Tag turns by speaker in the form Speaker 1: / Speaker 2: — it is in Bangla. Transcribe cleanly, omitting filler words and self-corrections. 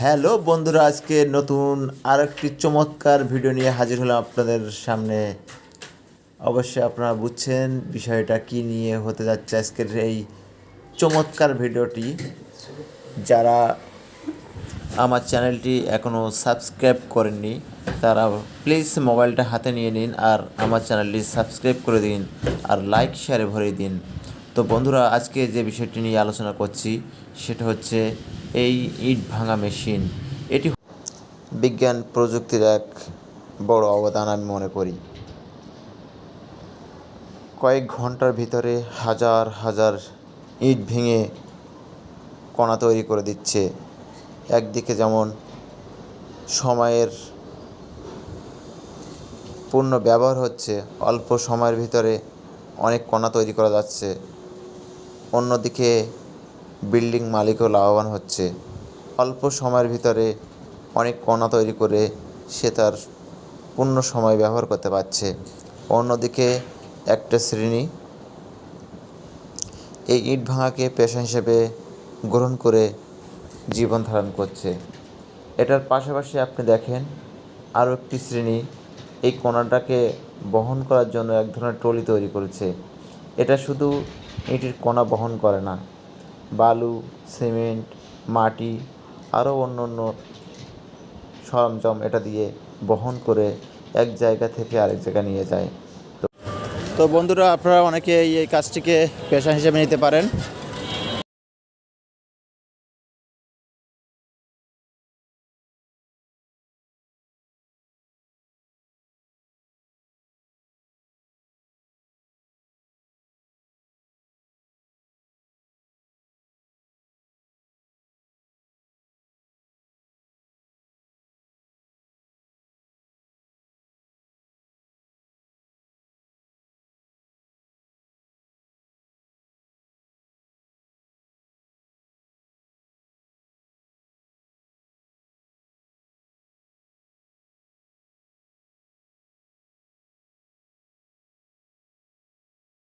Speaker 1: হ্যালো বন্ধুরা, আজকে নতুন আরেকটি চমৎকার ভিডিও নিয়ে হাজির হলাম আপনাদের সামনে। অবশ্যই আপনারা বুঝছেন বিষয়টা কি নিয়ে হতে যাচ্ছে আজকের এই চমৎকার ভিডিওটি। যারা আমার চ্যানেলটি এখনও সাবস্ক্রাইব করেননি তারা প্লিজ মোবাইলটা হাতে নিয়ে নিন আর আমার চ্যানেলটি সাবস্ক্রাইব করে দিন আর লাইক শেয়ারে ভরে দিন। তো বন্ধুরা, আজকে যে বিষয়টি নিয়ে আলোচনা করছি সেটা হচ্ছে এই ইট ভাঙা মেশিন। এটি বিজ্ঞান প্রযুক্তির এক বড় অবদান আমি মনে করি। কয়েক ঘন্টার ভিতরে হাজার হাজার ইট ভেঙে কণা তৈরি করে দিচ্ছে। একদিকে যেমন সময়ের পূর্ণ ব্যবহার হচ্ছে, অল্প সময়ের ভিতরে অনেক কণা তৈরি করা যাচ্ছে, অন্যদিকে বিল্ডিং মালিকও লাভবান হচ্ছে। অল্প সময়ের ভিতরে অনেক কণা তৈরি করে সে তার পূর্ণ সময় ব্যবহার করতে পারছে। অন্যদিকে একটা শ্রেণী এই ইট ভাঙাকে পেশা হিসেবে গ্রহণ করে জীবন ধারণ করছে। এটার পাশাপাশি আপনি দেখেন আরও একটি শ্রেণী এই কণাটাকে বহন করার জন্য এক ধরনের ট্রলি তৈরি করেছে। এটা শুধু ইটের কণা বহন করে না, বালু, সিমেন্ট, মাটি আরও অন্য অন্য সরঞ্জাম এটা দিয়ে বহন করে এক জায়গা থেকে আরেক জায়গায় নিয়ে যায়। তো বন্ধুরা, আপনারা অনেকে এই কাজটিকে পেশা হিসেবে নিতে পারেন।